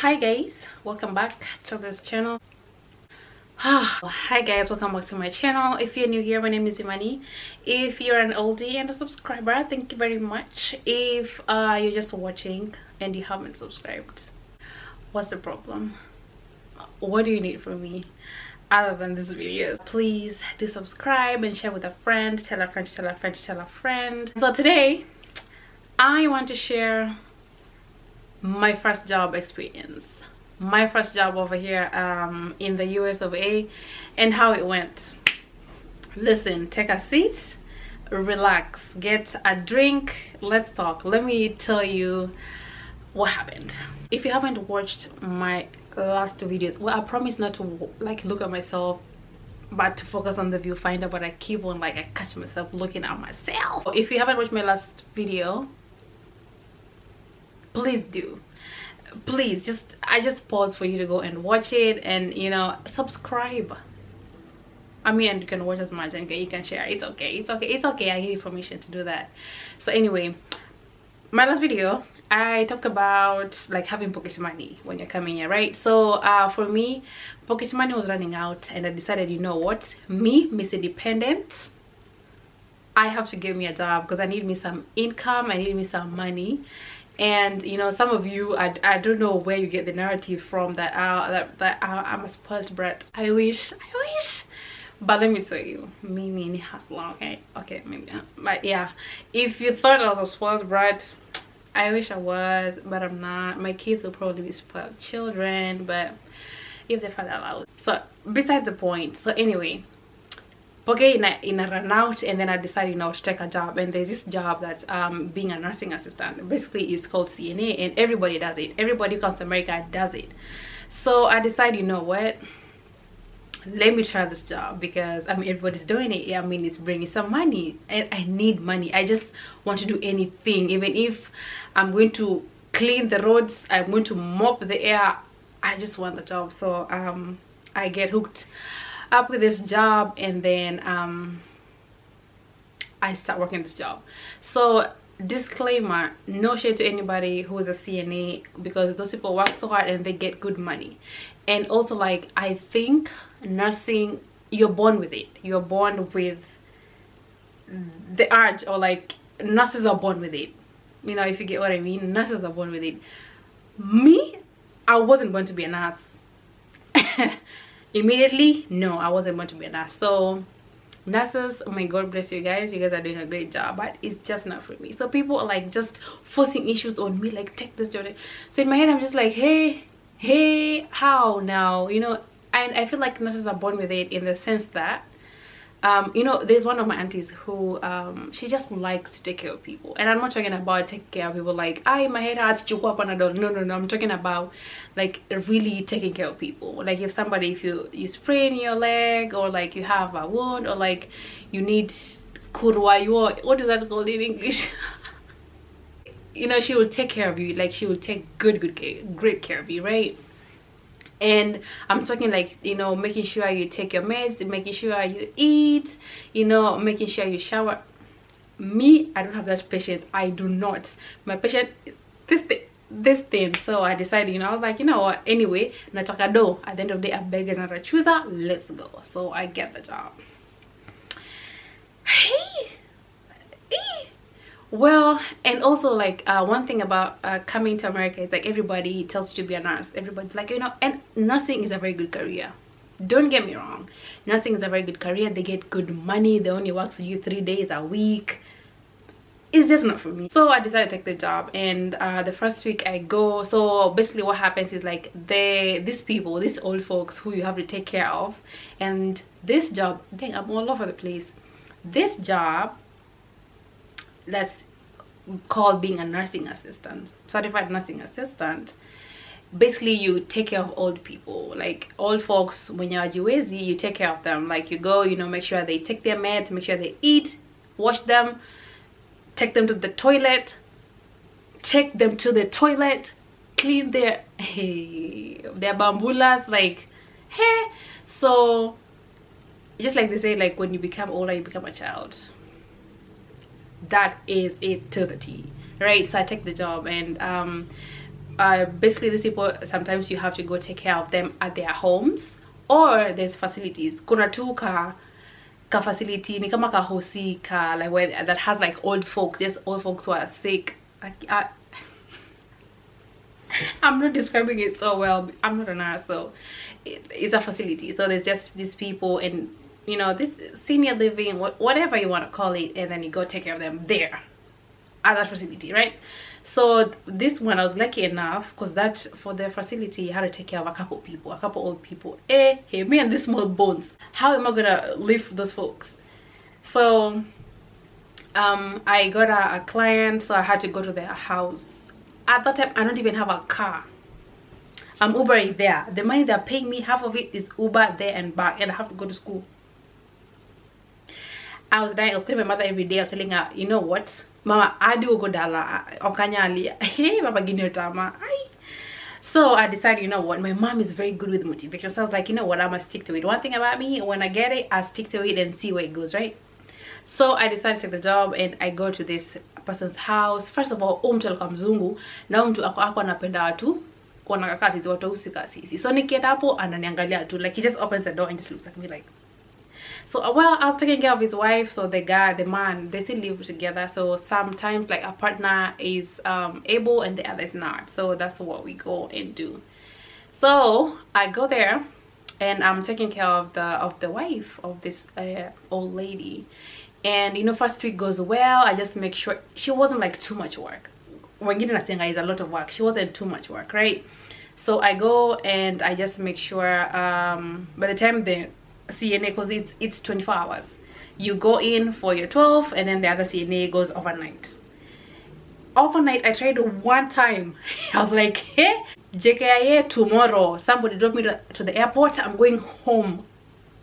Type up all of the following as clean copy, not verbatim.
Hi guys, welcome back to this channel. Hi guys, welcome back to my channel. If you're new here, my name is Imani. If you're an oldie and a subscriber, thank you very much. If you're just watching and you haven't subscribed, what's the problem? What do you need from me other than this video? Please do subscribe and share with a friend. Tell a friend, tell a friend, tell a friend. So today I want to share my first job experience, my first job over here in the US of A, and how it went. Listen, take a seat, relax, get a drink, let's talk. Let me tell you what happened. If you haven't watched my last two videos, well, I promise not to like look at myself but to focus on the viewfinder, but I keep on I catch myself looking at myself. If you haven't watched my last video, please do. Please I just pause for you to go and watch it, and subscribe. I mean, you can watch as much and you can share. It's okay, I give you permission to do that. So anyway, my last video I talked about having pocket money when you're coming here, right? So for me, pocket money was running out, and I decided, you know what, Miss Independent, I have to give me a job because I need me some income, I need me some money. And some of you, I don't know where you get the narrative from that I'm a spoiled brat. I wish, but let me tell you, me hustler. Okay, maybe, but yeah, if you thought I was a spoiled brat, I wish I was, but I'm not. My kids will probably be spoiled children, but if they find that out. So besides the point. So anyway, okay, in a run out, and then I decided to take a job. And there's this job that's being a nursing assistant. Basically it's called CNA, and everybody does it. Everybody who comes to America does it. So I decided, you know what, let me try this job because I mean everybody's doing it. Yeah, I mean it's bringing some money, and I need money. I just want to do anything, even if I'm going to clean the roads, I'm going to mop the air. I just want the job. So I get hooked up with this job, and then I start working this job. So disclaimer, no shade to anybody who is a CNA, because those people work so hard and they get good money. And also I think nursing, you're born with it. You're born with the urge, or nurses are born with it, if you get what I mean. Nurses are born with it. Me, I wasn't going to be a nurse. Immediately, no, I wasn't going to be a nurse. So nurses, oh my god bless you guys are doing a great job, but it's just not for me. So people are just forcing issues on me, take this job. So in my head I'm just hey, how now, and I feel like nurses are born with it, in the sense that there's one of my aunties who she just likes to take care of people. And I'm not talking about take care of people my head hurts, no, I'm talking about really taking care of people. If you sprain your leg, or you have a wound, or you need kurwa, what is that called in English? She will take care of you. She will take great care of you, right? And I'm talking making sure you take your meds, making sure you eat, making sure you shower. Me, I don't have that patience. I do not. My patience is this thing. So I decided, I was you know what, anyway, nataka do. At the end of the day, a beggar is not a chooser. Let's go. So I get the job. Well, and also one thing about coming to America is everybody tells you to be a nurse. Everybody's and nursing is a very good career. Don't get me wrong, nursing is a very good career. They get good money. They only work with you 3 days a week. It's just not for me. So I decided to take the job, and the first week I go. So basically what happens is these old folks who you have to take care of. And this job, dang, I'm all over the place. This job that's called being a nursing assistant, certified nursing assistant. Basically you take care of old people, old folks. When you're jiwezi, you take care of them. You go, make sure they take their meds, make sure they eat, wash them, take them to the toilet, clean their bambulas, hey. So just they say, when you become older, you become a child. That is it to the T, right? So I take the job, and basically these people, sometimes you have to go take care of them at their homes, or there's facilities. Kuna tu ka facility ni kama ka hosi ka, like where that has like old folks, just old folks who are sick. I'm not describing it so well. I'm not a nurse, so it's a facility. So there's just these people, and you know, this senior living, whatever you want to call it, and then you go take care of them there at that facility, right? So this one, I was lucky enough, because that for the facility you had to take care of a couple people, a couple old people. Hey, me and these small bones, how am I gonna live those folks? So I got a client, so I had to go to their house. At that time I don't even have a car. I'm Ubering there. The money they're paying me, half of it is Uber there and back, and I have to go to school. I was dying. I was calling my mother every day. I was telling her, you know what, Mama, I do go dala okanyali. Hey, Baba Ginotama. So I decided, you know what, my mom is very good with motivation. So I was like, you know what, I'm gonna stick to it. One thing about me, when I get it, I stick to it and see where it goes, right? So I decided to take the job, and I go to this person's house. First of all, mtu alikuwa mzungu, na mtu ako anapenda watu kuona kasi watu usika sisi. So nikienda hapo ananiangalia tu, like he just opens the door and just looks at me like. So well, I was taking care of his wife. So the man, they still live together. So sometimes like a partner is able and the other is not. So that's what we go and do. So I go there, and I'm taking care of the wife of this old lady. And you know, first week goes well. I just make sure she wasn't like too much work. When getting a singer is a lot of work. She wasn't too much work, right? So I go and I just make sure by the time the CNA, because it's 24 hours, you go in for your 12, and then the other CNA goes overnight. I tried one time. I was like, hey, JKIA tomorrow, somebody drop me to the airport, I'm going home.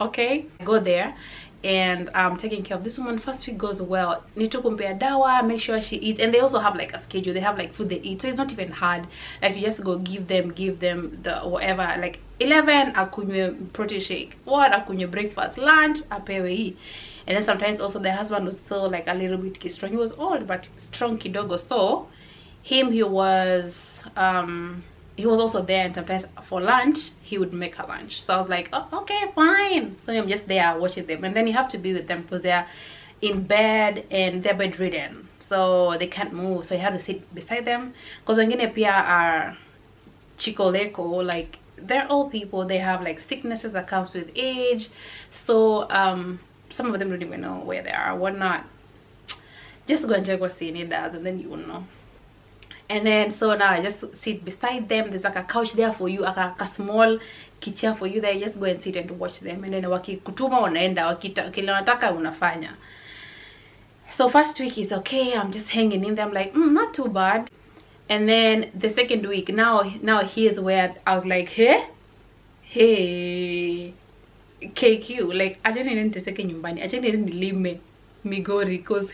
Okay, I go there, and I'm taking care of this woman. First week goes well. Need to compare dawa, make sure she eats, and they also have like a schedule. They have like food they eat, so it's not even hard. Like you just go give them the whatever, like 11 akunywe protein shake, what akunywe breakfast, lunch apewe hii. And then sometimes also the husband was still like a little bit strong. He was old but strong kidogo, so he was also there, and sometimes for lunch he would make her lunch. So I was like, oh, okay, fine. So I'm just there watching them, and then you have to be with them because they're in bed and they're bedridden, so they can't move. So you have to sit beside them, because wengine pia are chikoleko, like they're old people. They have like sicknesses that comes with age. So some of them don't even know where they are, what not. Just go and check what CNA does, and then you will know. And then so now I just sit beside them. There's like a couch there for you, like a small kitchen for you there. You just go and sit and watch them, and then wakikutuma unaenda, kile unataka unafanya. So first week is okay, I'm just hanging in there. I'm like, not too bad. And then the second week, now here's where I was like, hey KQ, like I didn't niteseke nyumbani, I didn't nilime Migori, cause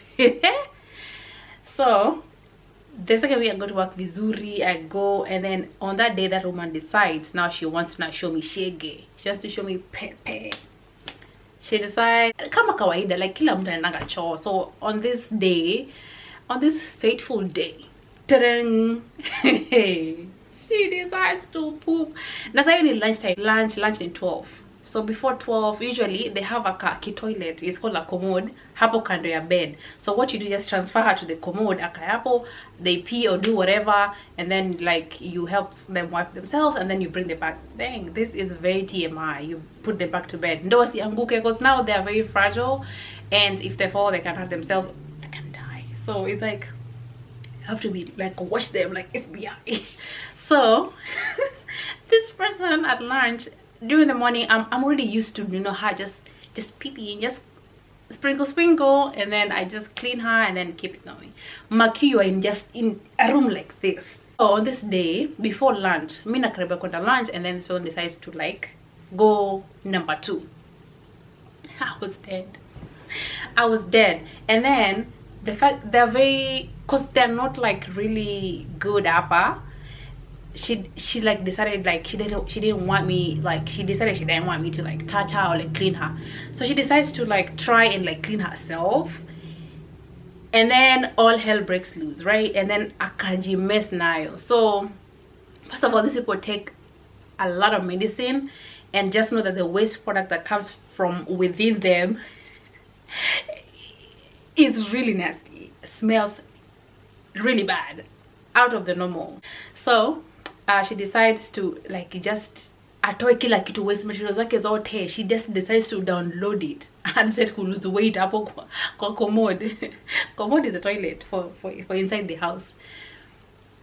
so the second week I go to work vizuri. I go, and then on that day that woman decides now she wants to now show me shege. She has to show me pepe. She decides kama kawaida, like kila mtu anaenda choo. So on this day, on this fateful day, she decides to poop. That's why you need lunch in 12. So before 12, usually they have a kaki toilet. It's called a commode. Hapo kando ya bed. So what you do, just transfer her to the commode. Akayapo, they pee or do whatever, and then like you help them wipe themselves, and then you bring them back. Dang, this is very TMI. You put them back to bed. Ndo wasianguke, because now they are very fragile, and if they fall, they can hurt themselves. They can die. So it's like you have to be like watch them like FBI. So this person at lunch. During the morning, I'm already used to, you know, her just pee, just sprinkle, and then I just clean her and then keep it going. Makiwa in a room like this. So on this day before lunch, me na karibia kwenda lunch, and then this person decides to like go number 2. I was dead. And then the fact they're very, because they're not like really good upper. She like decided like she didn't want me, like she decided she didn't want me to like touch her or like clean her. So she decides to like try and like clean herself, and then all hell breaks loose, right? And then akaji mess nayo. So First of all, these people take a lot of medicine, and just know that the waste product that comes from within them is really nasty. It smells really bad, out of the normal. So she decides to like just atoe kila kitu, waste materials zake zote. She just decides to download it and said to lose weight hapo kwa commode. Commode is a toilet for inside the house.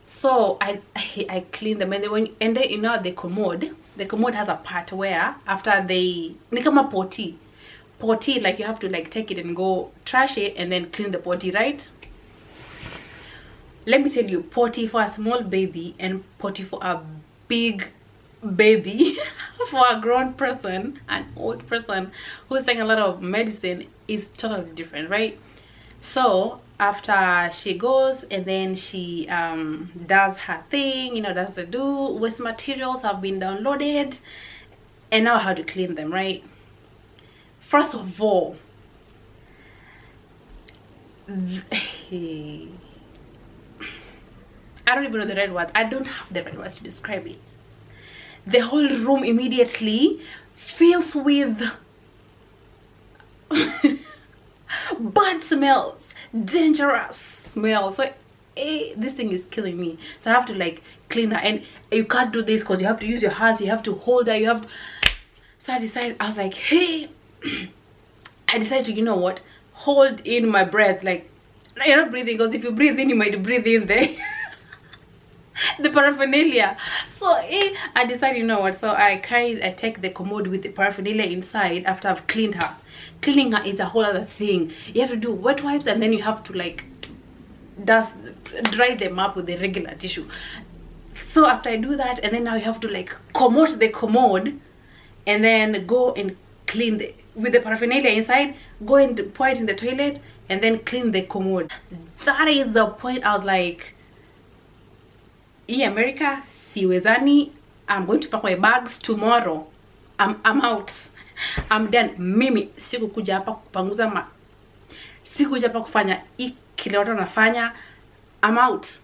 So I clean them, and then you know the commode has a part where after they ni kama potty, like you have to like take it and go trash it and then clean the potty, right? Let me tell you, potty for a small baby and potty for a big baby, for a grown person, an old person who's taking a lot of medicine, is totally different, right? So after she goes and then she does her thing, you know, does the do, waste materials have been downloaded, and now how to clean them, right? First of all, I don't even know the right words. I don't have the right words to describe it. The whole room immediately fills with bad smells, dangerous smells. So this thing is killing me. So I have to like clean her, and you can't do this because you have to use your hands, you have to hold her, you have to. So I was like, hey, I decided to, you know what, hold in my breath. Like, you're not breathing, because if you breathe in, you might breathe in there. The paraphernalia. So I decided, you know what, so I take the commode with the paraphernalia inside after I've cleaned her. Cleaning her is a whole other thing. You have to do wet wipes, and then you have to like dry them up with the regular tissue. So after I do that, and then now you have to like commode the commode, and then go and clean with the paraphernalia inside, go and pour it in the toilet, and then clean the commode. That is the point. I was like, America, siwezani. I'm going to pack my bags tomorrow. I'm out. I'm done. Mimi sikukuja hapa kupanguza sikukuja hapa kufanya kile watu wanafanya. I'm out.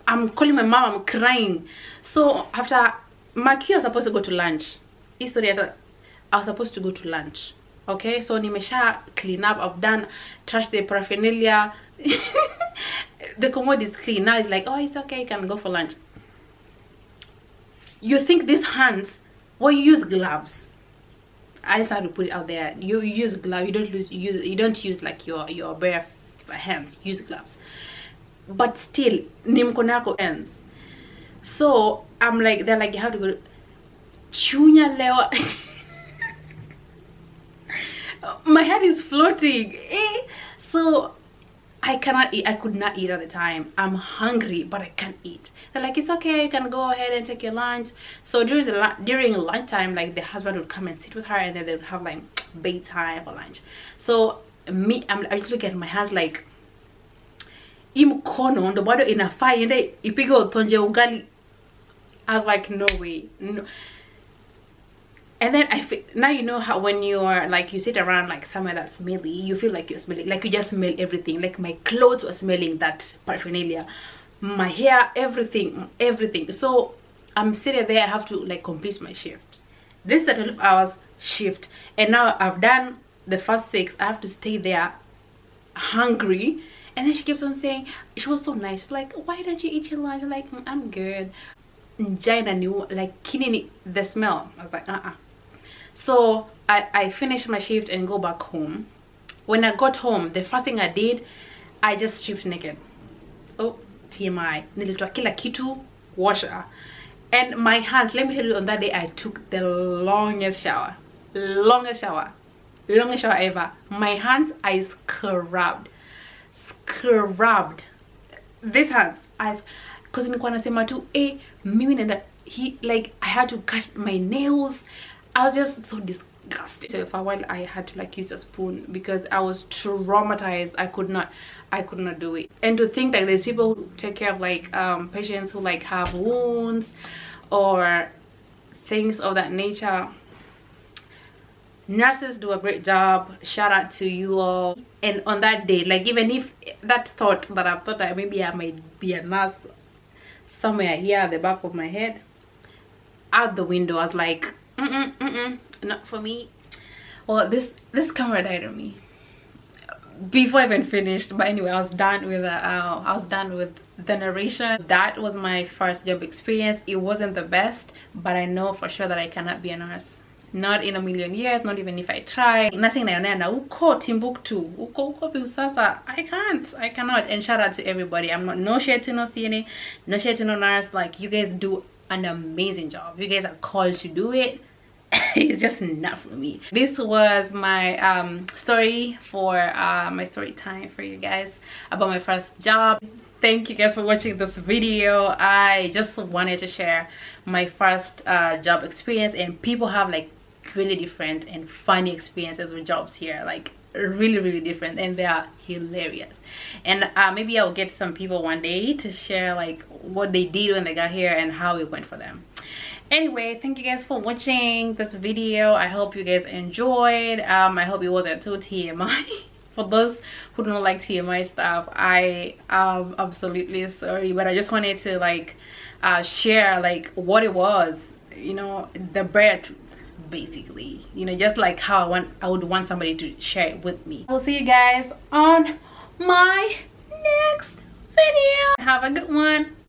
I'm calling my mom. I'm crying. So after Maki was supposed to go to lunch. I was supposed to go to lunch. Okay, so nimesha clean up. I've done trash the paraphernalia. The commode is clean. Now it's like, oh, it's okay, you can go for lunch. You think these hands, well, you use gloves. I just have to put it out there. You use gloves. You don't use like your bare hands. Use gloves. But still, nimkonako hands. So I'm like, they're like, you have to go. Chunya lewa. My head is floating. So I cannot eat. I could not eat at the time. I'm hungry, but I can't eat. They're like, it's okay, you can go ahead and take your lunch. So during lunchtime, like the husband would come and sit with her, and then they would have like bedtime for lunch. So I just look at my hands like, imkono ndo bado inafaa ende ipige utonje ugali. I was like, no way, no. And then now you know how when you are like, you sit around like somewhere that's smelly, you feel like you're smelling, like you just smell everything. Like my clothes were smelling that paraphernalia, my hair, everything. So I'm sitting there, I have to like complete my shift. This is a 12 hours shift, and now I've done the first 6. I have to stay there hungry. And then she keeps on saying, she was so nice, she's like, why don't you eat your lunch? I'm like, I'm good. Like kinini, the smell. I was like, So I finished my shift and go back home. When I got home, the first thing I did, I just stripped naked. Oh, TMI. Nilitoa kila kitu, washer. And my hands, let me tell you, on that day I took the longest shower. Longest shower ever. My hands, I scrubbed. These hands, because nilikuwa nasema tu, mimi nenda, like I had to cut my nails. I was just so disgusted. So for a while I had to like use a spoon because I was traumatized. I could not do it. And to think that there's people who take care of like patients who like have wounds or things of that nature. Nurses do a great job. Shout out to you all. And on that day, like, even if that thought that I thought that maybe I might be a nurse somewhere here at the back of my head. Out the window, I was like, not for me. Well, this camera died on me before I even finished. But anyway, I was done with the narration. That was my first job experience. It wasn't the best, but I know for sure that I cannot be a nurse. Not in a million years, not even if I try. Nothing na uko Timbuktu, uko Usasa. I cannot. And shout out to everybody. I'm not no shade to no CNA, no shade to no nurse. Like, you guys do an amazing job. You guys are called to do it. It's just not for me. This was my story for my story time for you guys about my first job. Thank you guys for watching this video. I just wanted to share my first job experience, and people have like really different and funny experiences with jobs here, like really different, and they are hilarious. And maybe I'll get some people one day to share like what they did when they got here and how it went for them. Anyway, thank you guys for watching this video. I hope you guys enjoyed. I hope it wasn't too TMI. For those who don't like TMI stuff, I am absolutely sorry, but I just wanted to like share like what it was, you know, the bread basically, you know, just like how I would want somebody to share it with me. I'll see you guys on my next video. Have a good one.